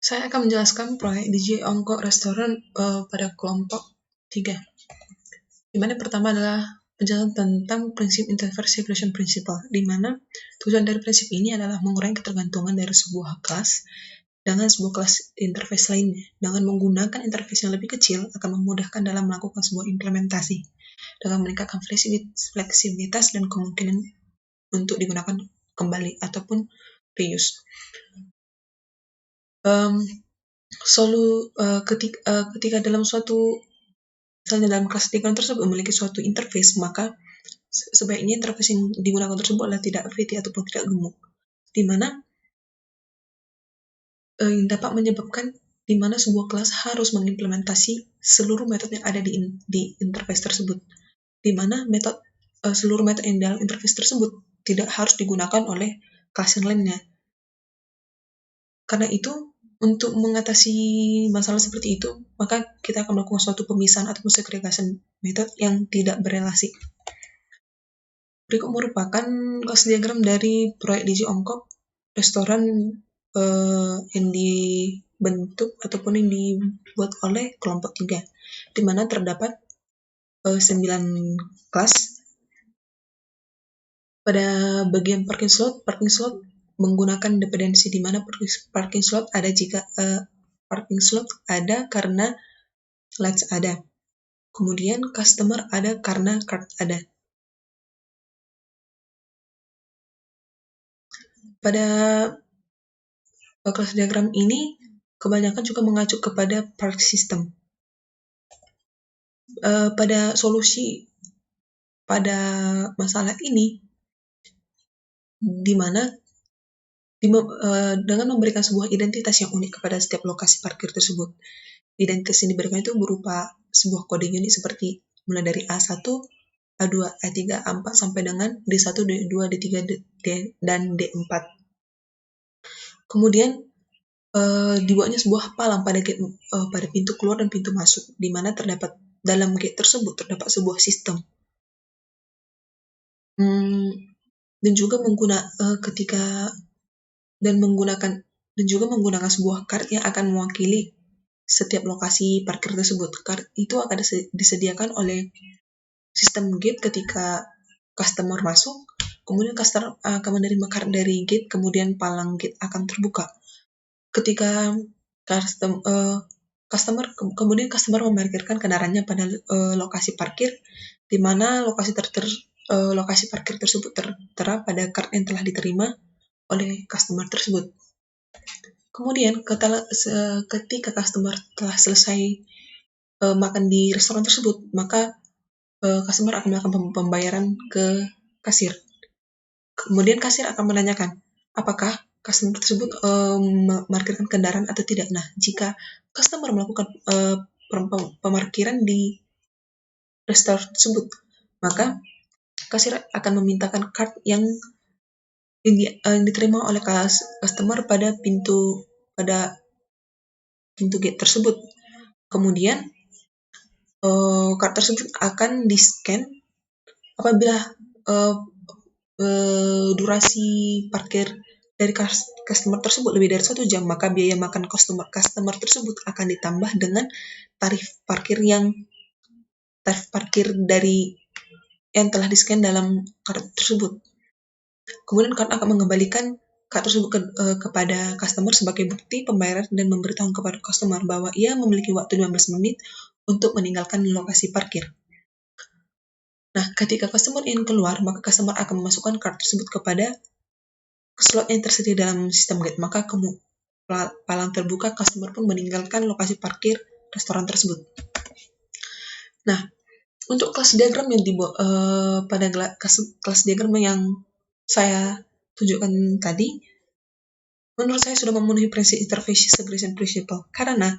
Saya akan menjelaskan proyek DJ Ongkok Restoran pada kelompok 3. Di mana pertama adalah penjelasan tentang prinsip Interface Separation Principle, di mana tujuan dari prinsip ini adalah mengurangi ketergantungan dari sebuah kelas dengan sebuah kelas interface lainnya. Dengan menggunakan interface yang lebih kecil akan memudahkan dalam melakukan sebuah implementasi, dengan meningkatkan fleksibilitas dan kemungkinan untuk digunakan kembali ataupun reuse. Ketika dalam suatu, misalnya dalam kelas diagram tersebut memiliki suatu interface, maka sebaiknya interface yang digunakan tersebut adalah tidak fiti ataupun tidak gemuk, di mana dapat menyebabkan di mana sebuah kelas harus mengimplementasi seluruh metode yang ada di interface tersebut, di mana seluruh metode yang dalam interface tersebut tidak harus digunakan oleh kelas yang lainnya. Karena itu, untuk mengatasi masalah seperti itu, maka kita akan melakukan suatu pemisahan atau segregasi metode yang tidak berelasi. Berikut merupakan kelas diagram dari proyek DJ Ongkok Restoran yang dibentuk ataupun yang dibuat oleh kelompok 3, di mana terdapat 9 kelas. Pada bagian parking slot menggunakan dependensi, di mana parking slot ada jika parking slot ada karena lights ada. Kemudian customer ada karena card ada. Pada kelas diagram ini kebanyakan juga mengacu kepada park system. Pada solusi pada masalah ini, di mana dengan memberikan sebuah identitas yang unik kepada setiap lokasi parkir tersebut. Identitas yang diberikan itu berupa sebuah kode unik seperti mulai dari A1, A2, A3, A4 sampai dengan D1, D2, D3, dan D4. Kemudian dibuatnya sebuah palang pada gate, pada pintu keluar dan pintu masuk, di mana terdapat dalam gate tersebut terdapat sebuah sistem. Dan juga menggunakan sebuah card yang akan mewakili setiap lokasi parkir tersebut. Card itu akan disediakan oleh sistem gate ketika customer masuk, kemudian customer akan menerima card dari gate, kemudian palang gate akan terbuka. Ketika customer memarkirkan kendaraannya pada lokasi parkir, di mana lokasi parkir tersebut tertera pada card yang telah diterima oleh customer tersebut. Kemudian ketika customer telah selesai makan di restoran tersebut, maka customer akan melakukan pembayaran ke kasir. Kemudian kasir akan menanyakan apakah customer tersebut memarkirkan kendaraan atau tidak. Nah, jika customer melakukan pemarkiran di restoran tersebut, maka kasir akan memintakan card yang diterima oleh customer pada pintu gate tersebut. Kemudian card tersebut akan di-scan. Apabila durasi parkir dari customer tersebut lebih dari 1 jam, maka biaya makan customer tersebut akan ditambah dengan tarif parkir dari yang telah di-scan dalam card tersebut. Kemudian card akan mengembalikan card tersebut kepada customer sebagai bukti pembayaran dan memberitahu kepada customer bahwa ia memiliki waktu 15 menit untuk meninggalkan lokasi parkir. Nah, ketika customer ingin keluar, maka customer akan memasukkan card tersebut kepada slot yang tersedia dalam sistem gate, maka palang terbuka, customer pun meninggalkan lokasi parkir restoran tersebut. Nah, untuk kelas diagram yang dibuat pada kelas diagram yang saya tunjukkan tadi, menurut saya sudah memenuhi prinsip Interface Separation Principle, karena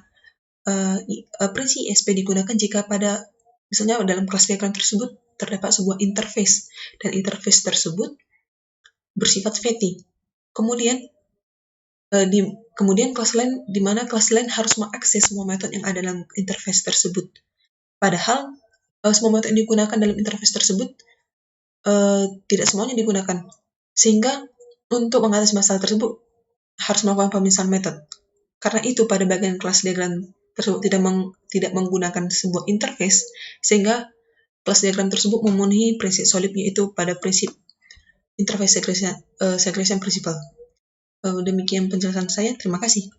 prinsip ISP digunakan jika pada, misalnya dalam kelas diagram tersebut terdapat sebuah interface, dan interface tersebut bersifat feti. Kemudian kelas lain, di mana kelas lain harus mengakses semua metode yang ada dalam interface tersebut. Padahal semua metode yang digunakan dalam interface tersebut tidak semuanya digunakan. Sehingga untuk mengatasi masalah tersebut harus melakukan pemisahan metode. Karena itu pada bagian kelas diagram tersebut tidak menggunakan sebuah interface, sehingga kelas diagram tersebut memenuhi prinsip solid, yaitu pada prinsip interface segregation principle. Demikian penjelasan saya. Terima kasih.